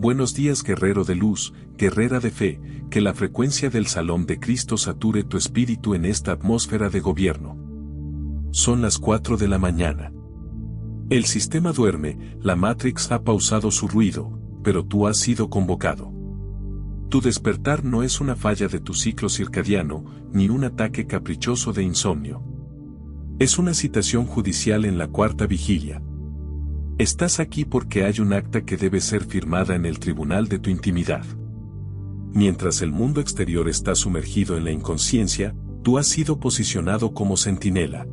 Buenos días, guerrero de luz, guerrera de fe, que la frecuencia del Salón de Cristo sature tu espíritu en esta atmósfera de gobierno. Son las 4 de la mañana. El sistema duerme, la Matrix ha pausado su ruido, pero tú has sido convocado. Tu despertar no es una falla de tu ciclo circadiano, ni un ataque caprichoso de insomnio. Es una citación judicial en la cuarta vigilia. Estás aquí porque hay un acta que debe ser firmada en el tribunal de tu intimidad. Mientras el mundo exterior está sumergido en la inconsciencia, tú has sido posicionado como centinela.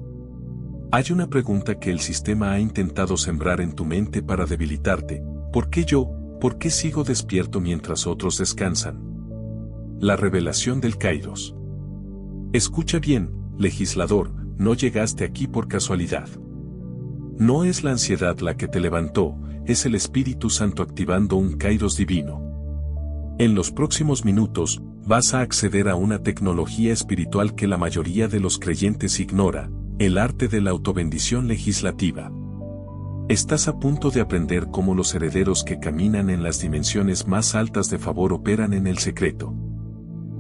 Hay una pregunta que el sistema ha intentado sembrar en tu mente para debilitarte. ¿Por qué yo? ¿Por qué sigo despierto mientras otros descansan? La revelación del Kairos. Escucha bien, legislador, no llegaste aquí por casualidad. No es la ansiedad la que te levantó, es el Espíritu Santo activando un Kairos divino. En los próximos minutos, vas a acceder a una tecnología espiritual que la mayoría de los creyentes ignora, el arte de la autobendición legislativa. Estás a punto de aprender cómo los herederos que caminan en las dimensiones más altas de favor operan en el secreto.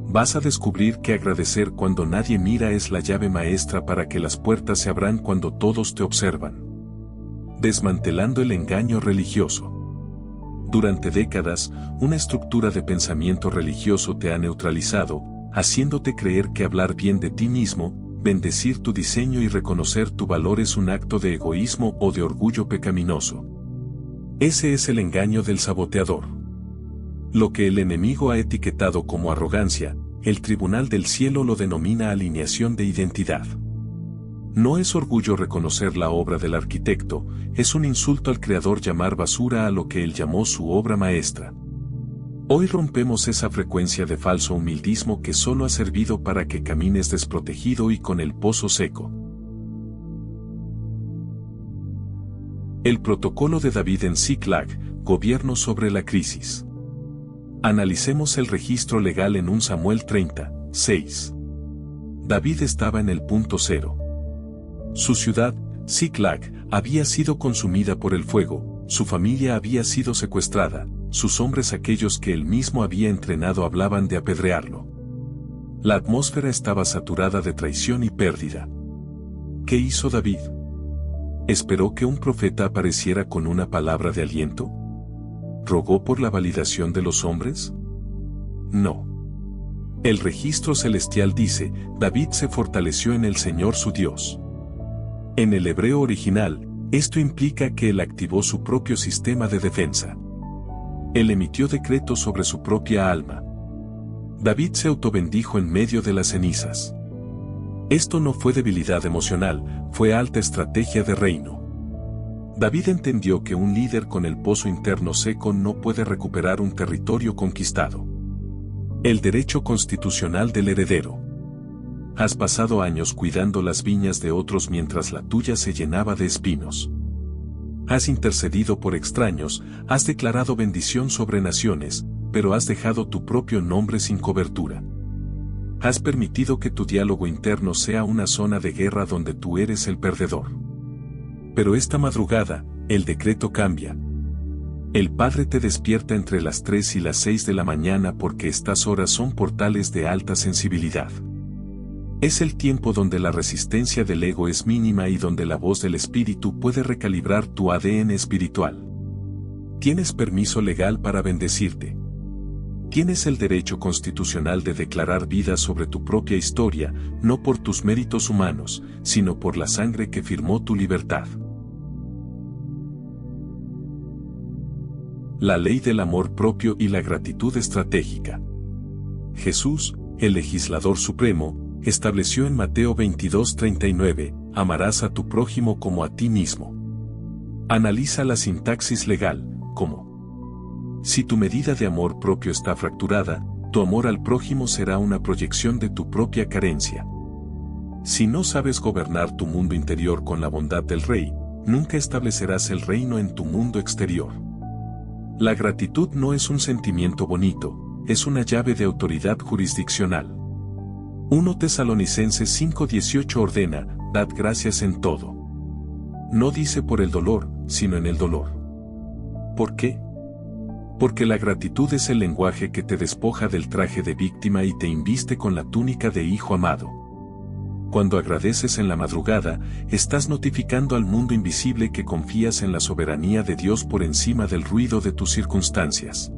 Vas a descubrir que agradecer cuando nadie mira es la llave maestra para que las puertas se abran cuando todos te observan. Desmantelando el engaño religioso. Durante décadas, una estructura de pensamiento religioso te ha neutralizado, haciéndote creer que hablar bien de ti mismo, bendecir tu diseño y reconocer tu valor es un acto de egoísmo o de orgullo pecaminoso. Ese es el engaño del saboteador. Lo que el enemigo ha etiquetado como arrogancia, el tribunal del cielo lo denomina alineación de identidad. No es orgullo reconocer la obra del arquitecto, es un insulto al creador llamar basura a lo que él llamó su obra maestra. Hoy rompemos esa frecuencia de falso humildismo que solo ha servido para que camines desprotegido y con el pozo seco. El protocolo de David en Ziklag, gobierno sobre la crisis. Analicemos el registro legal en 1 Samuel 30, 6. David estaba en el punto cero. Su ciudad, Ziklag, había sido consumida por el fuego, su familia había sido secuestrada, sus hombres aquellos que él mismo había entrenado hablaban de apedrearlo. La atmósfera estaba saturada de traición y pérdida. ¿Qué hizo David? ¿Esperó que un profeta apareciera con una palabra de aliento? ¿Rogó por la validación de los hombres? No. El registro celestial dice, David se fortaleció en el Señor su Dios. En el hebreo original, esto implica que él activó su propio sistema de defensa. Él emitió decretos sobre su propia alma. David se autobendijo en medio de las cenizas. Esto no fue debilidad emocional, fue alta estrategia de reino. David entendió que un líder con el pozo interno seco no puede recuperar un territorio conquistado. El derecho constitucional del heredero. Has pasado años cuidando las viñas de otros mientras la tuya se llenaba de espinos. Has intercedido por extraños, has declarado bendición sobre naciones, pero has dejado tu propio nombre sin cobertura. Has permitido que tu diálogo interno sea una zona de guerra donde tú eres el perdedor. Pero esta madrugada, el decreto cambia. El Padre te despierta entre las 3 y las 6 de la mañana porque estas horas son portales de alta sensibilidad. Es el tiempo donde la resistencia del ego es mínima y donde la voz del espíritu puede recalibrar tu ADN espiritual. Tienes permiso legal para bendecirte. Tienes el derecho constitucional de declarar vida sobre tu propia historia, no por tus méritos humanos, sino por la sangre que firmó tu libertad. La ley del amor propio y la gratitud estratégica. Jesús, el legislador supremo, estableció en Mateo 22:39, amarás a tu prójimo como a ti mismo. Analiza la sintaxis legal, como: si tu medida de amor propio está fracturada, tu amor al prójimo será una proyección de tu propia carencia. Si no sabes gobernar tu mundo interior con la bondad del Rey, nunca establecerás el reino en tu mundo exterior. La gratitud no es un sentimiento bonito, es una llave de autoridad jurisdiccional. 1 Tesalonicenses 5:18 ordena, dad gracias en todo. No dice por el dolor, sino en el dolor. ¿Por qué? Porque la gratitud es el lenguaje que te despoja del traje de víctima y te inviste con la túnica de hijo amado. Cuando agradeces en la madrugada, estás notificando al mundo invisible que confías en la soberanía de Dios por encima del ruido de tus circunstancias.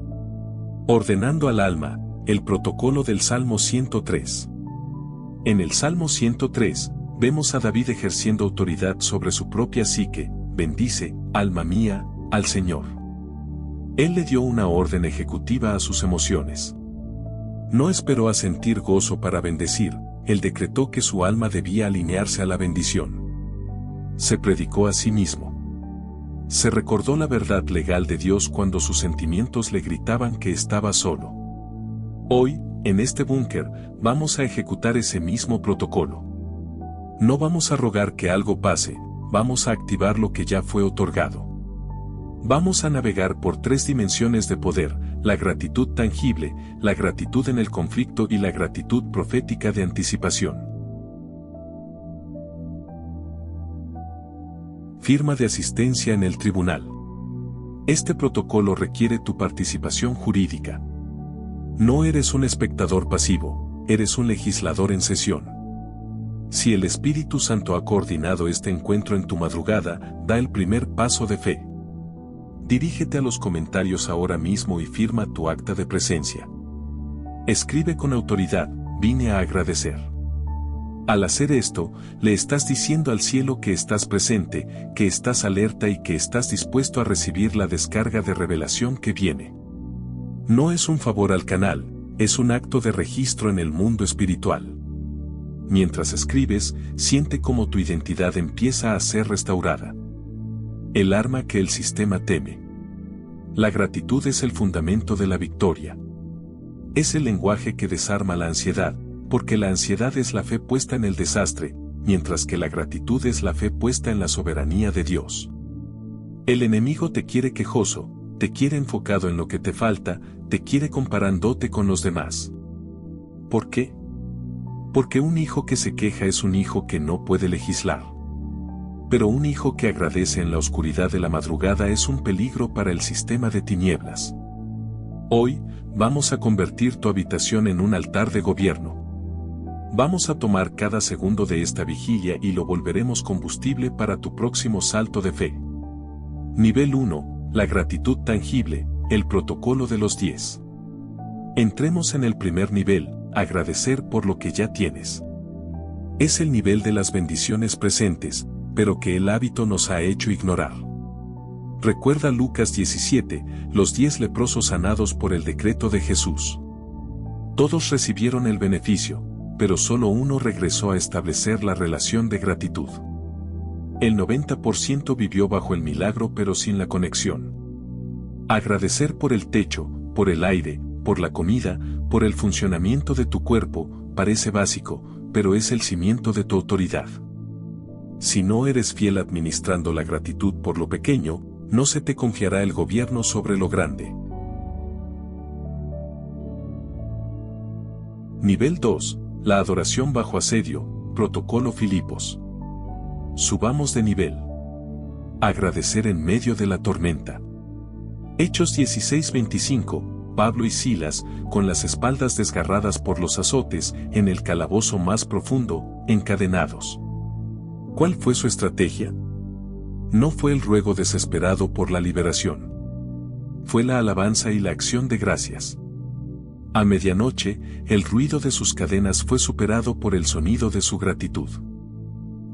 Ordenando al alma, el protocolo del Salmo 103. En el Salmo 103, vemos a David ejerciendo autoridad sobre su propia psique: bendice, alma mía, al Señor. Él le dio una orden ejecutiva a sus emociones. No esperó a sentir gozo para bendecir, él decretó que su alma debía alinearse a la bendición. Se predicó a sí mismo. Se recordó la verdad legal de Dios cuando sus sentimientos le gritaban que estaba solo. Hoy, en este búnker, vamos a ejecutar ese mismo protocolo. No vamos a rogar que algo pase, vamos a activar lo que ya fue otorgado. Vamos a navegar por 3 dimensiones de poder: la gratitud tangible, la gratitud en el conflicto y la gratitud profética de anticipación. Firma de asistencia en el tribunal. Este protocolo requiere tu participación jurídica. No eres un espectador pasivo, eres un legislador en sesión. Si el Espíritu Santo ha coordinado este encuentro en tu madrugada, da el primer paso de fe. Dirígete a los comentarios ahora mismo y firma tu acta de presencia. Escribe con autoridad: vine a agradecer. Al hacer esto, le estás diciendo al cielo que estás presente, que estás alerta y que estás dispuesto a recibir la descarga de revelación que viene. No es un favor al canal, es un acto de registro en el mundo espiritual. Mientras escribes, siente cómo tu identidad empieza a ser restaurada. El arma que el sistema teme. La gratitud es el fundamento de la victoria. Es el lenguaje que desarma la ansiedad, porque la ansiedad es la fe puesta en el desastre, mientras que la gratitud es la fe puesta en la soberanía de Dios. El enemigo te quiere quejoso, te quiere enfocado en lo que te falta, te quiere comparándote con los demás. ¿Por qué? Porque un hijo que se queja es un hijo que no puede legislar. Pero un hijo que agradece en la oscuridad de la madrugada es un peligro para el sistema de tinieblas. Hoy, vamos a convertir tu habitación en un altar de gobierno. Vamos a tomar cada segundo de esta vigilia y lo volveremos combustible para tu próximo salto de fe. Nivel 1, la gratitud tangible, el protocolo de los 10. Entremos en el primer nivel, agradecer por lo que ya tienes. Es el nivel de las bendiciones presentes, pero que el hábito nos ha hecho ignorar. Recuerda Lucas 17, los 10 leprosos sanados por el decreto de Jesús. Todos recibieron el beneficio, pero solo uno regresó a establecer la relación de gratitud. El 90% vivió bajo el milagro pero sin la conexión. Agradecer por el techo, por el aire, por la comida, por el funcionamiento de tu cuerpo, parece básico, pero es el cimiento de tu autoridad. Si no eres fiel administrando la gratitud por lo pequeño, no se te confiará el gobierno sobre lo grande. Nivel 2, la adoración bajo asedio, protocolo Filipos. Subamos de nivel. Agradecer en medio de la tormenta. Hechos 16:25, Pablo y Silas, con las espaldas desgarradas por los azotes, en el calabozo más profundo, encadenados. ¿Cuál fue su estrategia? No fue el ruego desesperado por la liberación. Fue la alabanza y la acción de gracias. A medianoche, el ruido de sus cadenas fue superado por el sonido de su gratitud.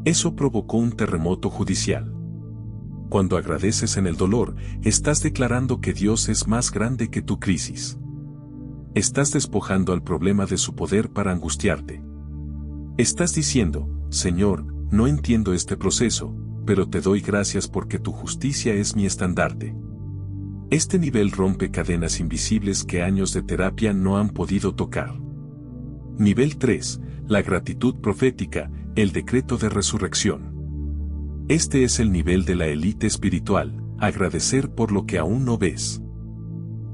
Eso provocó un terremoto judicial. Cuando agradeces en el dolor, estás declarando que Dios es más grande que tu crisis. Estás despojando al problema de su poder para angustiarte. Estás diciendo: Señor, no entiendo este proceso, pero te doy gracias porque tu justicia es mi estandarte. Este nivel rompe cadenas invisibles que años de terapia no han podido tocar. Nivel 3, la gratitud profética, el decreto de resurrección. Este es el nivel de la élite espiritual, agradecer por lo que aún no ves.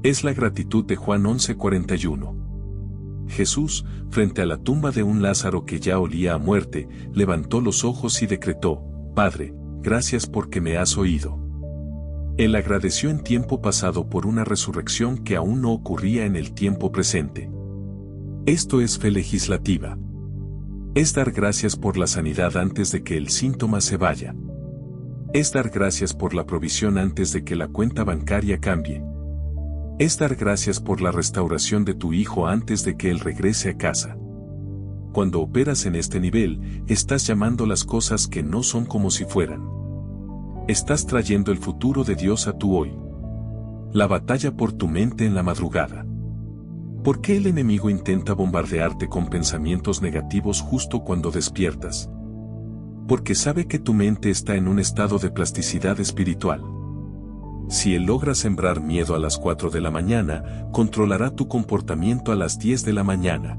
Es la gratitud de Juan 11:41. Jesús, frente a la tumba de un Lázaro que ya olía a muerte, levantó los ojos y decretó: Padre, gracias porque me has oído. Él agradeció en tiempo pasado por una resurrección que aún no ocurría en el tiempo presente. Esto es fe legislativa. Es dar gracias por la sanidad antes de que el síntoma se vaya. Es dar gracias por la provisión antes de que la cuenta bancaria cambie. Es dar gracias por la restauración de tu hijo antes de que él regrese a casa. Cuando operas en este nivel, estás llamando las cosas que no son como si fueran. Estás trayendo el futuro de Dios a tu hoy. La batalla por tu mente en la madrugada. ¿Por qué el enemigo intenta bombardearte con pensamientos negativos justo cuando despiertas? Porque sabe que tu mente está en un estado de plasticidad espiritual. Si él logra sembrar miedo a las 4 de la mañana, controlará tu comportamiento a las 10 de la mañana.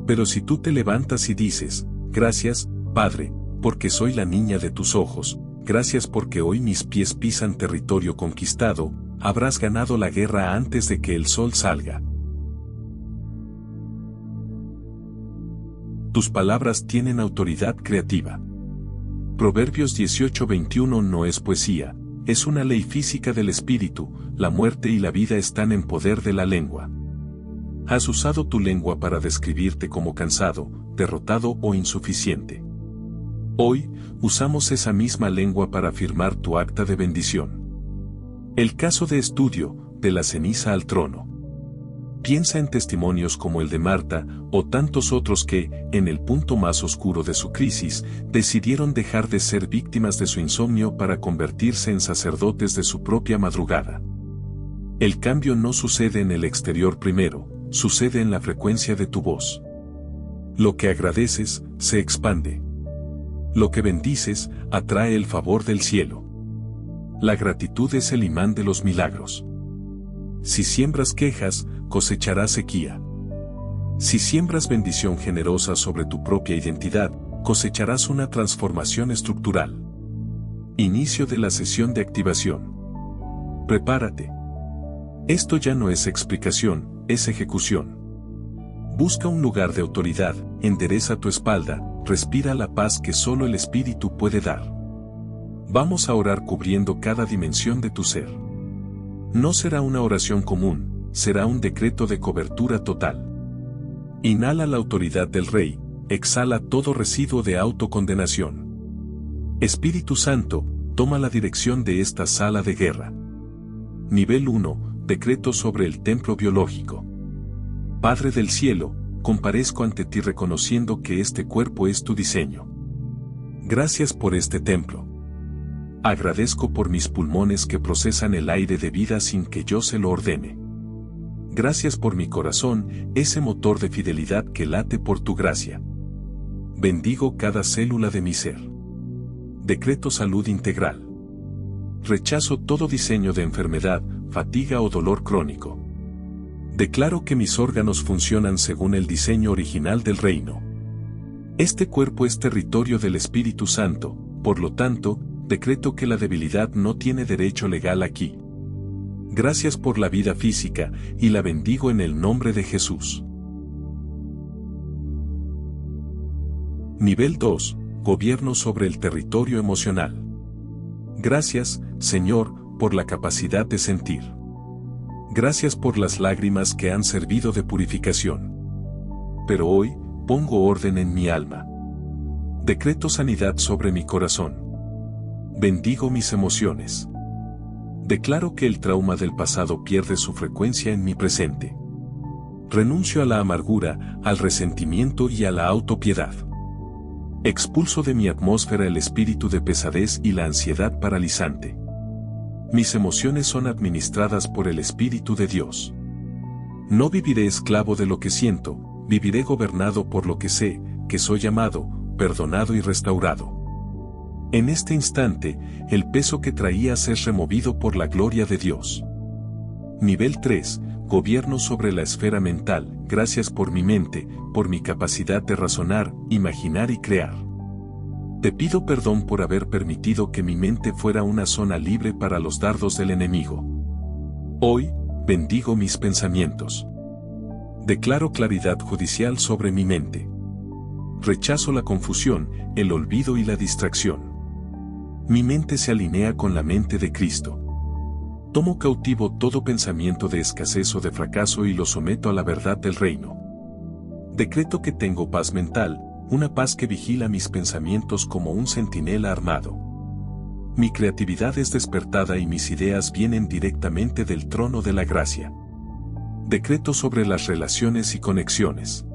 Pero si tú te levantas y dices, gracias, Padre, porque soy la niña de tus ojos, gracias porque hoy mis pies pisan territorio conquistado, habrás ganado la guerra antes de que el sol salga. Tus palabras tienen autoridad creativa. Proverbios 18:21 no es poesía, es una ley física del espíritu, la muerte y la vida están en poder de la lengua. Has usado tu lengua para describirte como cansado, derrotado o insuficiente. Hoy, usamos esa misma lengua para firmar tu acta de bendición. El caso de estudio, de la ceniza al trono. Piensa en testimonios como el de Marta, o tantos otros que, en el punto más oscuro de su crisis, decidieron dejar de ser víctimas de su insomnio para convertirse en sacerdotes de su propia madrugada. El cambio no sucede en el exterior primero, sucede en la frecuencia de tu voz. Lo que agradeces, se expande. Lo que bendices, atrae el favor del cielo. La gratitud es el imán de los milagros. Si siembras quejas, cosecharás sequía. Si siembras bendición generosa sobre tu propia identidad, cosecharás una transformación estructural. Inicio de la sesión de activación. Prepárate. Esto ya no es explicación, es ejecución. Busca un lugar de autoridad, endereza tu espalda, respira la paz que solo el Espíritu puede dar. Vamos a orar cubriendo cada dimensión de tu ser. No será una oración común, será un decreto de cobertura total. Inhala la autoridad del Rey, exhala todo residuo de autocondenación. Espíritu Santo, toma la dirección de esta sala de guerra. Nivel 1, decreto sobre el templo biológico. Padre del cielo, comparezco ante ti reconociendo que este cuerpo es tu diseño. Gracias por este templo. Agradezco por mis pulmones que procesan el aire de vida sin que yo se lo ordene. Gracias por mi corazón, ese motor de fidelidad que late por tu gracia. Bendigo cada célula de mi ser. Decreto salud integral. Rechazo todo diseño de enfermedad, fatiga o dolor crónico. Declaro que mis órganos funcionan según el diseño original del reino. Este cuerpo es territorio del Espíritu Santo, por lo tanto, decreto que la debilidad no tiene derecho legal aquí. Gracias por la vida física, y la bendigo en el nombre de Jesús. Nivel 2. Gobierno sobre el territorio emocional. Gracias, Señor, por la capacidad de sentir. Gracias por las lágrimas que han servido de purificación. Pero hoy, pongo orden en mi alma. Decreto sanidad sobre mi corazón. Bendigo mis emociones. Declaro que el trauma del pasado pierde su frecuencia en mi presente. Renuncio a la amargura, al resentimiento y a la autopiedad. Expulso de mi atmósfera el espíritu de pesadez y la ansiedad paralizante. Mis emociones son administradas por el Espíritu de Dios. No viviré esclavo de lo que siento, viviré gobernado por lo que sé, que soy amado, perdonado y restaurado. En este instante, el peso que traías es removido por la gloria de Dios. Nivel 3. Gobierno sobre la esfera mental. Gracias por mi mente, por mi capacidad de razonar, imaginar y crear. Te pido perdón por haber permitido que mi mente fuera una zona libre para los dardos del enemigo. Hoy, bendigo mis pensamientos. Declaro claridad judicial sobre mi mente. Rechazo la confusión, el olvido y la distracción. Mi mente se alinea con la mente de Cristo. Tomo cautivo todo pensamiento de escasez o de fracaso y lo someto a la verdad del reino. Decreto que tengo paz mental, una paz que vigila mis pensamientos como un centinela armado. Mi creatividad es despertada y mis ideas vienen directamente del trono de la gracia. Decreto sobre las relaciones y conexiones.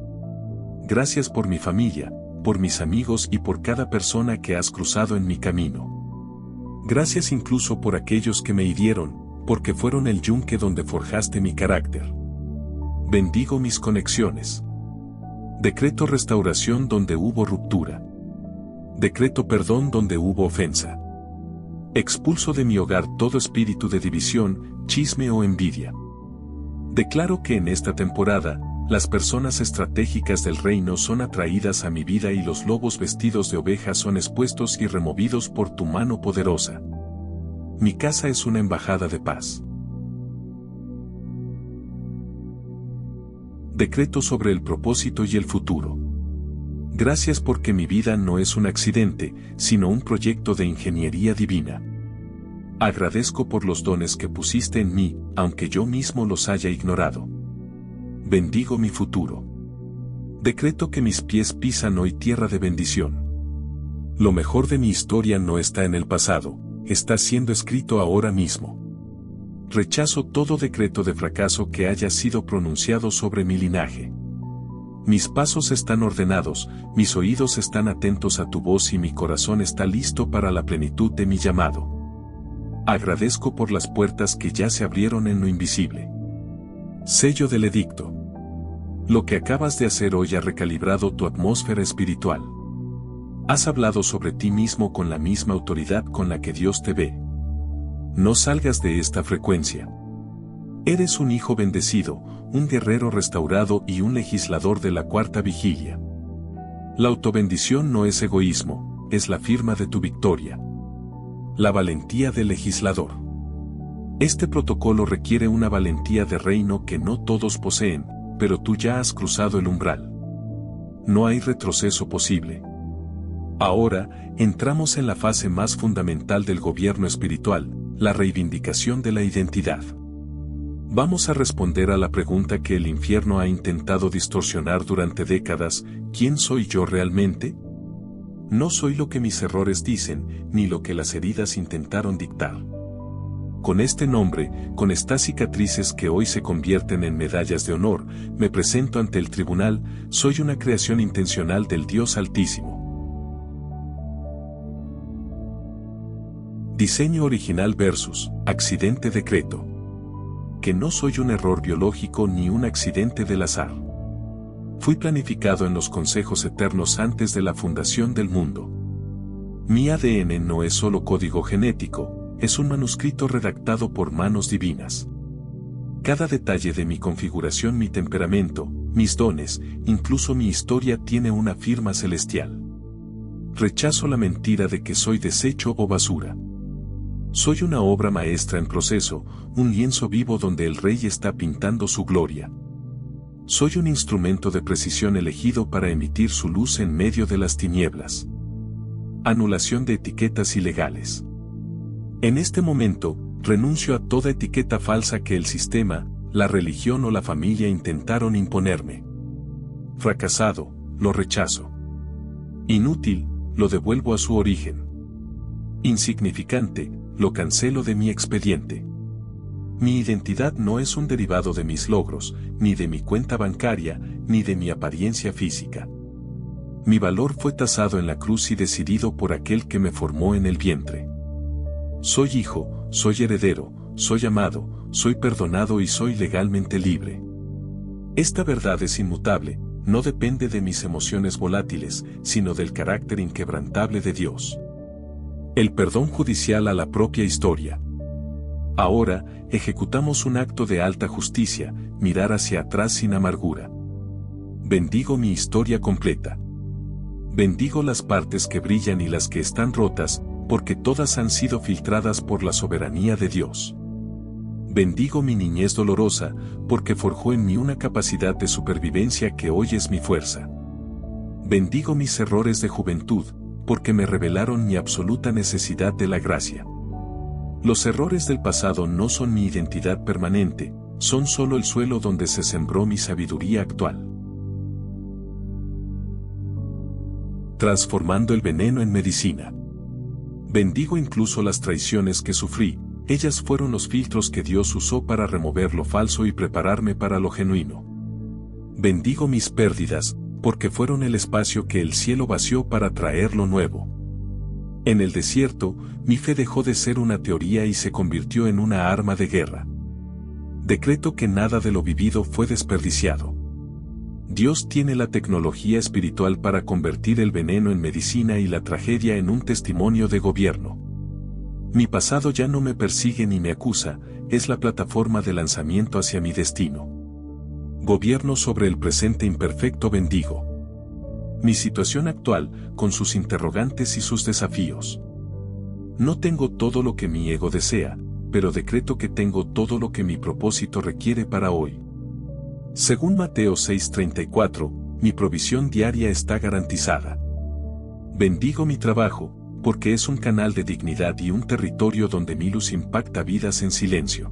Gracias por mi familia, por mis amigos y por cada persona que has cruzado en mi camino. Gracias incluso por aquellos que me hirieron, porque fueron el yunque donde forjaste mi carácter. Bendigo mis conexiones. Decreto restauración donde hubo ruptura. Decreto perdón donde hubo ofensa. Expulso de mi hogar todo espíritu de división, chisme o envidia. Declaro que en esta temporada, las personas estratégicas del reino son atraídas a mi vida y los lobos vestidos de ovejas son expuestos y removidos por tu mano poderosa. Mi casa es una embajada de paz. Decreto sobre el propósito y el futuro. Gracias porque mi vida no es un accidente, sino un proyecto de ingeniería divina. Agradezco por los dones que pusiste en mí, aunque yo mismo los haya ignorado. Bendigo mi futuro. Decreto que mis pies pisan hoy tierra de bendición. Lo mejor de mi historia no está en el pasado, está siendo escrito ahora mismo. Rechazo todo decreto de fracaso que haya sido pronunciado sobre mi linaje. Mis pasos están ordenados, mis oídos están atentos a tu voz y mi corazón está listo para la plenitud de mi llamado. Agradezco por las puertas que ya se abrieron en lo invisible. Sello del edicto. Lo que acabas de hacer hoy ha recalibrado tu atmósfera espiritual. Has hablado sobre ti mismo con la misma autoridad con la que Dios te ve. No salgas de esta frecuencia. Eres un hijo bendecido, un guerrero restaurado y un legislador de la cuarta vigilia. La autobendición no es egoísmo, es la firma de tu victoria. La valentía del legislador. Este protocolo requiere una valentía de reino que no todos poseen, pero tú ya has cruzado el umbral. No hay retroceso posible. Ahora, entramos en la fase más fundamental del gobierno espiritual, la reivindicación de la identidad. Vamos a responder a la pregunta que el infierno ha intentado distorsionar durante décadas: ¿quién soy yo realmente? No soy lo que mis errores dicen, ni lo que las heridas intentaron dictar. Con este nombre, con estas cicatrices que hoy se convierten en medallas de honor, me presento ante el tribunal, soy una creación intencional del Dios Altísimo. Diseño original versus accidente decreto. Que no soy un error biológico ni un accidente del azar. Fui planificado en los consejos eternos antes de la fundación del mundo. Mi ADN no es solo código genético, es un manuscrito redactado por manos divinas. Cada detalle de mi configuración, mi temperamento, mis dones, incluso mi historia tiene una firma celestial. Rechazo la mentira de que soy desecho o basura. Soy una obra maestra en proceso, un lienzo vivo donde el Rey está pintando su gloria. Soy un instrumento de precisión elegido para emitir su luz en medio de las tinieblas. Anulación de etiquetas ilegales. En este momento, renuncio a toda etiqueta falsa que el sistema, la religión o la familia intentaron imponerme. Fracasado, lo rechazo. Inútil, lo devuelvo a su origen. Insignificante, lo cancelo de mi expediente. Mi identidad no es un derivado de mis logros, ni de mi cuenta bancaria, ni de mi apariencia física. Mi valor fue tasado en la cruz y decidido por aquel que me formó en el vientre. Soy hijo, soy heredero, soy amado, soy perdonado y soy legalmente libre. Esta verdad es inmutable, no depende de mis emociones volátiles, sino del carácter inquebrantable de Dios. El perdón judicial a la propia historia. Ahora, ejecutamos un acto de alta justicia, mirar hacia atrás sin amargura. Bendigo mi historia completa. Bendigo las partes que brillan y las que están rotas, porque todas han sido filtradas por la soberanía de Dios. Bendigo mi niñez dolorosa, porque forjó en mí una capacidad de supervivencia que hoy es mi fuerza. Bendigo mis errores de juventud, porque me revelaron mi absoluta necesidad de la gracia. Los errores del pasado no son mi identidad permanente, son solo el suelo donde se sembró mi sabiduría actual. Transformando el veneno en medicina. Bendigo incluso las traiciones que sufrí, ellas fueron los filtros que Dios usó para remover lo falso y prepararme para lo genuino. Bendigo mis pérdidas, porque fueron el espacio que el cielo vació para traer lo nuevo. En el desierto, mi fe dejó de ser una teoría y se convirtió en una arma de guerra. Decreto que nada de lo vivido fue desperdiciado. Dios tiene la tecnología espiritual para convertir el veneno en medicina y la tragedia en un testimonio de gobierno. Mi pasado ya no me persigue ni me acusa, es la plataforma de lanzamiento hacia mi destino. Gobierno sobre el presente imperfecto bendigo. Mi situación actual, con sus interrogantes y sus desafíos. No tengo todo lo que mi ego desea, pero decreto que tengo todo lo que mi propósito requiere para hoy. Según Mateo 6:34, mi provisión diaria está garantizada. Bendigo mi trabajo, porque es un canal de dignidad y un territorio donde mi luz impacta vidas en silencio.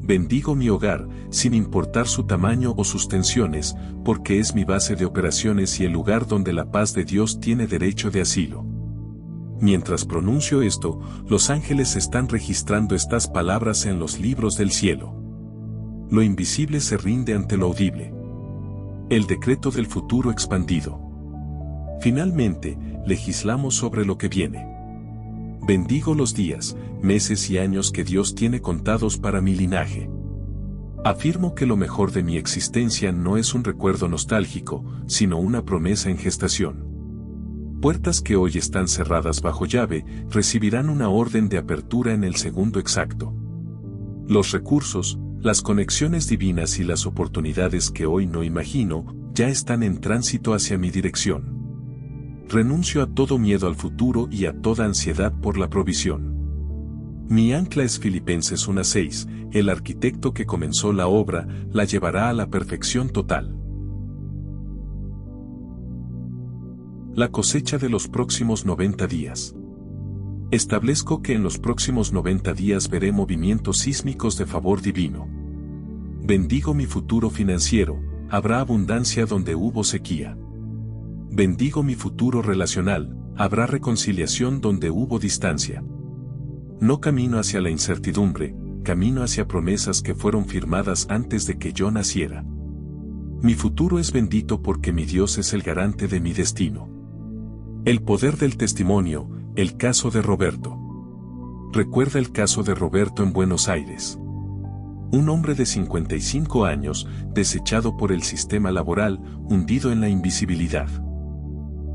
Bendigo mi hogar, sin importar su tamaño o sus tensiones, porque es mi base de operaciones y el lugar donde la paz de Dios tiene derecho de asilo. Mientras pronuncio esto, los ángeles están registrando estas palabras en los libros del cielo. Lo invisible se rinde ante lo audible. El decreto del futuro expandido. Finalmente, legislamos sobre lo que viene. Bendigo los días, meses y años que Dios tiene contados para mi linaje. Afirmo que lo mejor de mi existencia no es un recuerdo nostálgico, sino una promesa en gestación. Puertas que hoy están cerradas bajo llave, recibirán una orden de apertura en el segundo exacto. Los recursos, las conexiones divinas y las oportunidades que hoy no imagino, ya están en tránsito hacia mi dirección. Renuncio a todo miedo al futuro y a toda ansiedad por la provisión. Mi ancla es Filipenses 1:6, el arquitecto que comenzó la obra, la llevará a la perfección total. La cosecha de los próximos 90 días. Establezco que en los próximos 90 días veré movimientos sísmicos de favor divino. Bendigo mi futuro financiero, habrá abundancia donde hubo sequía. Bendigo mi futuro relacional, habrá reconciliación donde hubo distancia. No camino hacia la incertidumbre, camino hacia promesas que fueron firmadas antes de que yo naciera. Mi futuro es bendito porque mi Dios es el garante de mi destino. El poder del testimonio, el caso de Roberto. Recuerda el caso de Roberto en Buenos Aires. Un hombre de 55 años, desechado por el sistema laboral, hundido en la invisibilidad.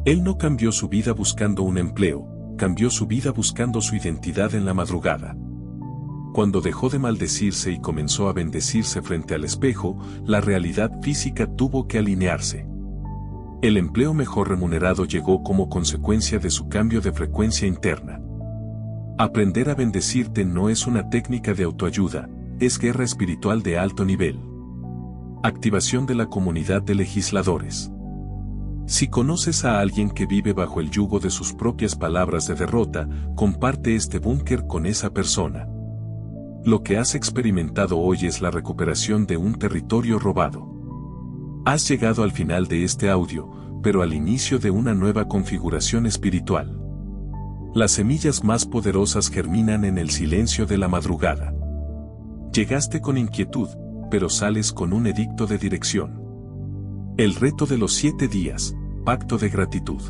Él no cambió su vida buscando un empleo, cambió su vida buscando su identidad en la madrugada. Cuando dejó de maldecirse y comenzó a bendecirse frente al espejo, la realidad física tuvo que alinearse. El empleo mejor remunerado llegó como consecuencia de su cambio de frecuencia interna. Aprender a bendecirte no es una técnica de autoayuda, es guerra espiritual de alto nivel. Activación de la comunidad de legisladores. Si conoces a alguien que vive bajo el yugo de sus propias palabras de derrota, comparte este búnker con esa persona. Lo que has experimentado hoy es la recuperación de un territorio robado. Has llegado al final de este audio, pero al inicio de una nueva configuración espiritual. Las semillas más poderosas germinan en el silencio de la madrugada. Llegaste con inquietud, pero sales con un edicto de dirección. El reto de los 7 días, pacto de gratitud.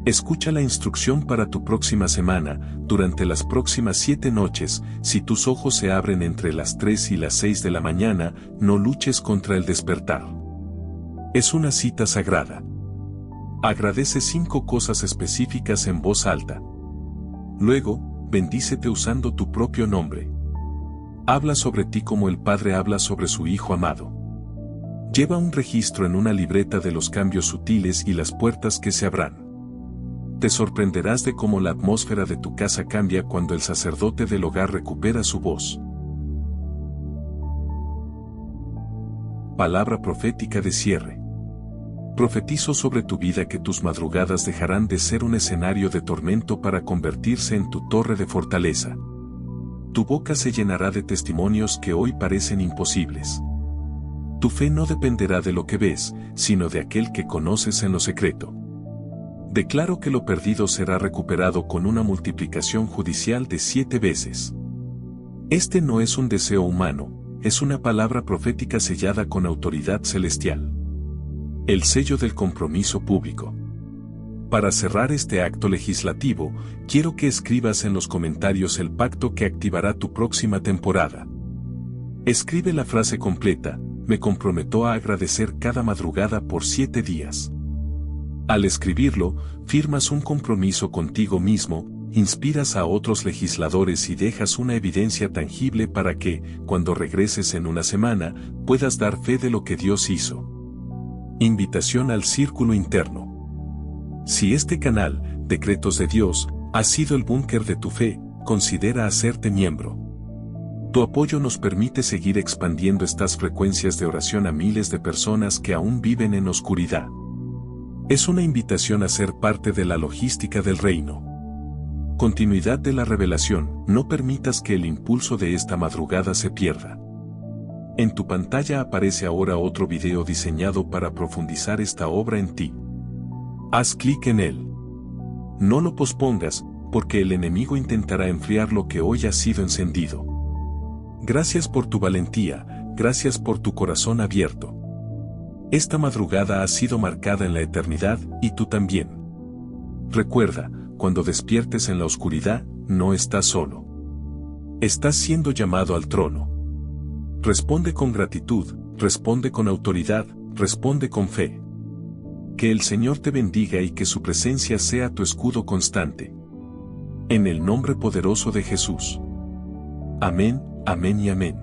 Escucha la instrucción para tu próxima semana, durante las próximas 7 noches, si tus ojos se abren entre las 3 y las 6 de la mañana, no luches contra el despertar. Es una cita sagrada. Agradece 5 cosas específicas en voz alta. Luego, bendícete usando tu propio nombre. Habla sobre ti como el Padre habla sobre su Hijo amado. Lleva un registro en una libreta de los cambios sutiles y las puertas que se abran. Te sorprenderás de cómo la atmósfera de tu casa cambia cuando el sacerdote del hogar recupera su voz. Palabra profética de cierre. Profetizo sobre tu vida que tus madrugadas dejarán de ser un escenario de tormento para convertirse en tu torre de fortaleza. Tu boca se llenará de testimonios que hoy parecen imposibles. Tu fe no dependerá de lo que ves, sino de aquel que conoces en lo secreto. Declaro que lo perdido será recuperado con una multiplicación judicial de 7 veces. Este no es un deseo humano, es una palabra profética sellada con autoridad celestial. El sello del compromiso público. Para cerrar este acto legislativo, quiero que escribas en los comentarios el pacto que activará tu próxima temporada. Escribe la frase completa: me comprometo a agradecer cada madrugada por 7 días. Al escribirlo, firmas un compromiso contigo mismo, inspiras a otros legisladores y dejas una evidencia tangible para que, cuando regreses en una semana, puedas dar fe de lo que Dios hizo. Invitación al círculo interno. Si este canal, Decretos de Dios, ha sido el búnker de tu fe, considera hacerte miembro. Tu apoyo nos permite seguir expandiendo estas frecuencias de oración a miles de personas que aún viven en oscuridad. Es una invitación a ser parte de la logística del reino. Continuidad de la revelación, no permitas que el impulso de esta madrugada se pierda. En tu pantalla aparece ahora otro video diseñado para profundizar esta obra en ti. Haz clic en él. No lo pospongas, porque el enemigo intentará enfriar lo que hoy ha sido encendido. Gracias por tu valentía, gracias por tu corazón abierto. Esta madrugada ha sido marcada en la eternidad, y tú también. Recuerda, cuando despiertes en la oscuridad, no estás solo. Estás siendo llamado al trono. Responde con gratitud, responde con autoridad, responde con fe. Que el Señor te bendiga y que su presencia sea tu escudo constante. En el nombre poderoso de Jesús. Amén, amén y amén.